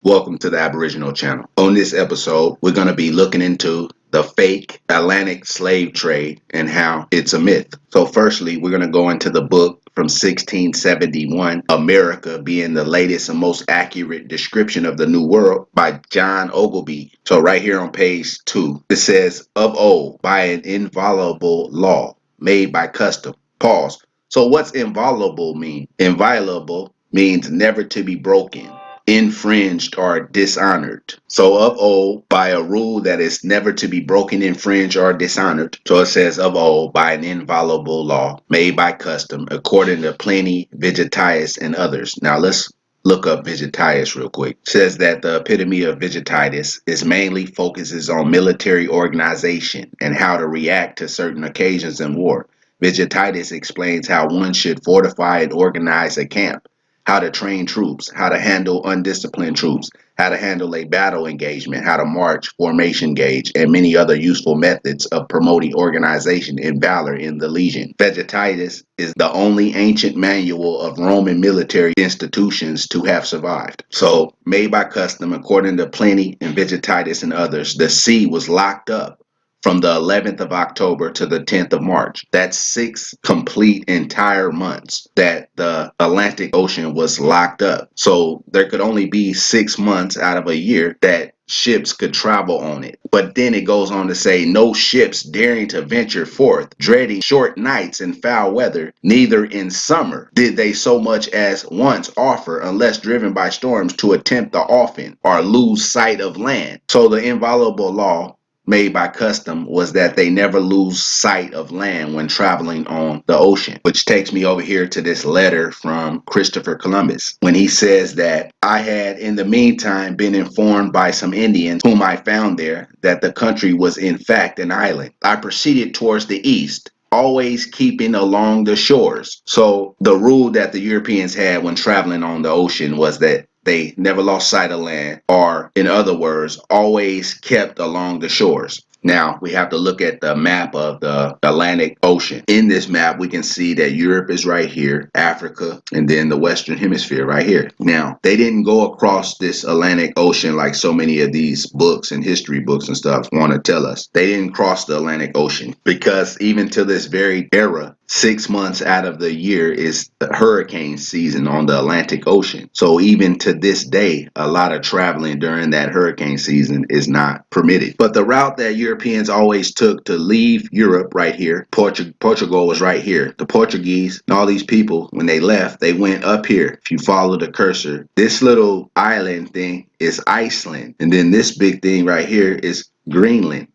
Welcome to the Aboriginal Channel. On this episode, we're going to be looking into the fake Atlantic slave trade and how it's a myth. So firstly, we're going to go into the book from 1671, America being the latest and most accurate description of the New World by John Ogilvie. So right here on page 2, it says, of old, by an inviolable law made by custom. Pause. So what's inviolable mean? Inviolable means never to be broken, infringed, or dishonored. So of old, by a rule that is never to be broken, infringed, or dishonored. So it says of old, by an inviolable law made by custom, according to Pliny, Vegetius, and others. Now let's look up Vegetius real quick. It says that the epitome of Vegetius is mainly focuses on military organization and how to react to certain occasions in war. Vegetius explains how one should fortify and organize a camp, how to train troops, how to handle undisciplined troops, how to handle a battle engagement, how to march, formation gauge, and many other useful methods of promoting organization and valor in the legion. Vegetius is the only ancient manual of Roman military institutions to have survived. So, made by custom, according to Pliny and Vegetius and others, the sea was locked up from the 11th of October to the 10th of March. That's 6 complete entire months that the Atlantic Ocean was locked up. So there could only be 6 months out of a year that ships could travel on it. But then it goes on to say, no ships daring to venture forth, dreading short nights and foul weather, neither in summer did they so much as once offer, unless driven by storms, to attempt the offing or lose sight of land. So the inviolable law made by custom was that they never lose sight of land when traveling on the ocean, which takes me over here to this letter from Christopher Columbus when he says that I had in the meantime been informed by some Indians whom I found there that the country was in fact an island. I proceeded towards the east, always keeping along the shores. So the rule that the Europeans had when traveling on the ocean was that they never lost sight of land, or in other words, always kept along the shores. Now we have to look at the map of the Atlantic Ocean. In this map, we can see that Europe is right here, Africa, and then the Western Hemisphere right here. Now, they didn't go across this Atlantic Ocean like so many of these books and history books and stuff want to tell us. They didn't cross the Atlantic Ocean because even to this very era, 6 months out of the year is the hurricane season on the Atlantic Ocean. So even to this day, a lot of traveling during that hurricane season is not permitted. But the route that Europeans always took to leave Europe right here, Portugal was right here. The Portuguese and all these people, when they left, they went up here. If you follow the cursor, this little island thing is Iceland. And then this big thing right here is Greenland.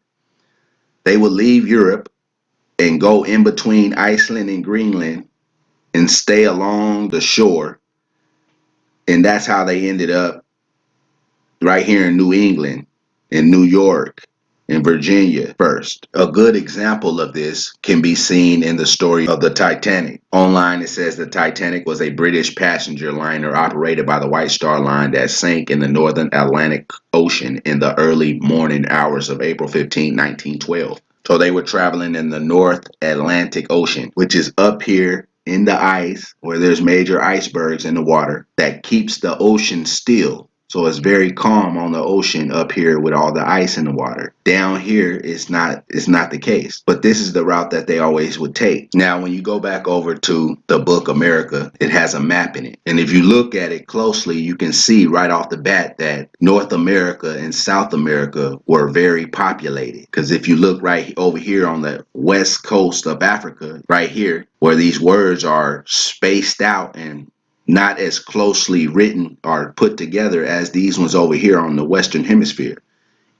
They would leave Europe and go in between Iceland and Greenland and stay along the shore. And that's how they ended up right here in New England, in New York, in Virginia first. A good example of this can be seen in the story of the Titanic. Online, it says the Titanic was a British passenger liner operated by the White Star Line that sank in the northern Atlantic Ocean in the early morning hours of April 15, 1912. So they were traveling in the North Atlantic Ocean, which is up here in the ice where there's major icebergs in the water that keeps the ocean still. So it's very calm on the ocean up here with all the ice in the water. Down here, it's not the case. But this is the route that they always would take. Now, when you go back over to the book America, it has a map in it. And if you look at it closely, you can see right off the bat that North America and South America were very populated. Because if you look right over here on the west coast of Africa, right here, where these words are spaced out and not as closely written or put together as these ones over here on the Western Hemisphere,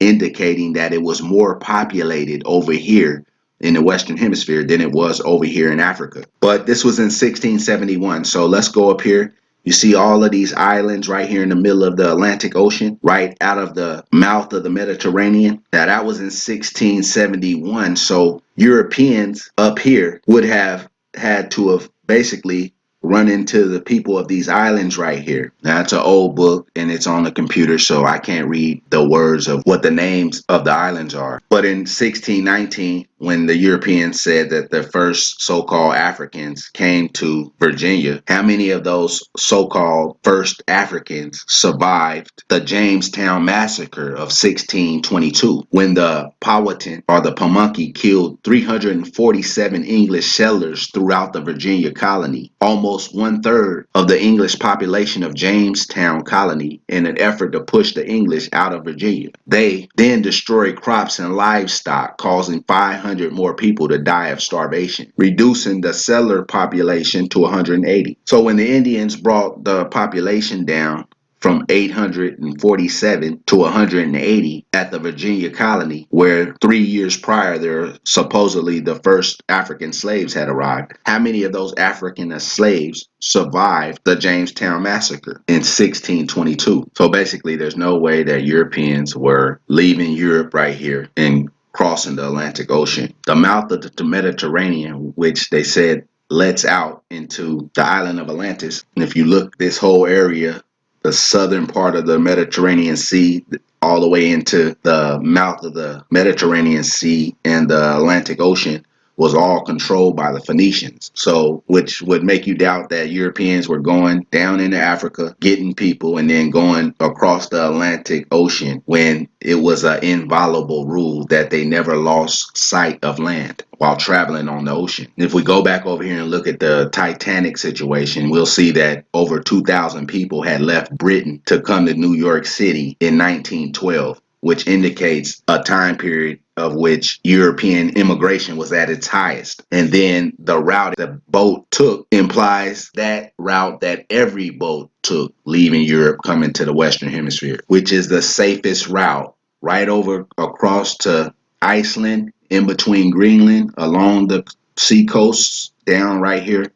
indicating that it was more populated over here in the Western Hemisphere than it was over here in Africa. But this was in 1671. So let's go up here. You see all of these islands right here in the middle of the Atlantic Ocean, right out of the mouth of the Mediterranean. Now that was in 1671. So Europeans up here would have had to have basically run into the people of these islands right here. Now, it's an old book and it's on the computer, so I can't read the words of what the names of the islands are. But in 1619, when the Europeans said that the first so-called Africans came to Virginia, how many of those so-called first Africans survived the Jamestown massacre of 1622, when the Powhatan or the Pamunkey killed 347 English settlers throughout the Virginia colony, almost one-third of the English population of Jamestown colony, in an effort to push the English out of Virginia. They then destroyed crops and livestock, causing 500 more people to die of starvation, reducing the settler population to 180. So when the Indians brought the population down from 847 to 180 at the Virginia colony, where 3 years prior there supposedly the first African slaves had arrived. How many of those African slaves survived the Jamestown massacre in 1622? So basically, there's no way that Europeans were leaving Europe right here and crossing the Atlantic Ocean. The mouth of the Mediterranean, which they said lets out into the island of Atlantis. And if you look this whole area, the southern part of the Mediterranean Sea, all the way into the mouth of the Mediterranean Sea and the Atlantic Ocean, was all controlled by the Phoenicians. So, which would make you doubt that Europeans were going down into Africa, getting people, and then going across the Atlantic Ocean when it was an inviolable rule that they never lost sight of land while traveling on the ocean. If we go back over here and look at the Titanic situation, we'll see that over 2,000 people had left Britain to come to New York City in 1912, which indicates a time period of which European immigration was at its highest. And then the route the boat took implies that route that every boat took leaving Europe coming to the Western Hemisphere, which is the safest route, right over across to Iceland, in between Greenland, along the sea coasts, down right here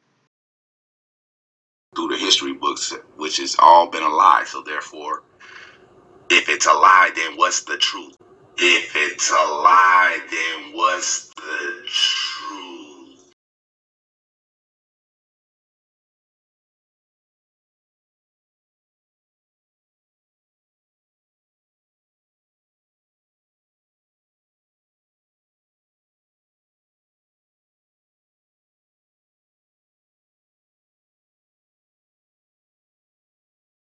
through the history books, which has all been a lie. So therefore, if it's a lie, then what's the truth? If it's a lie, then what's the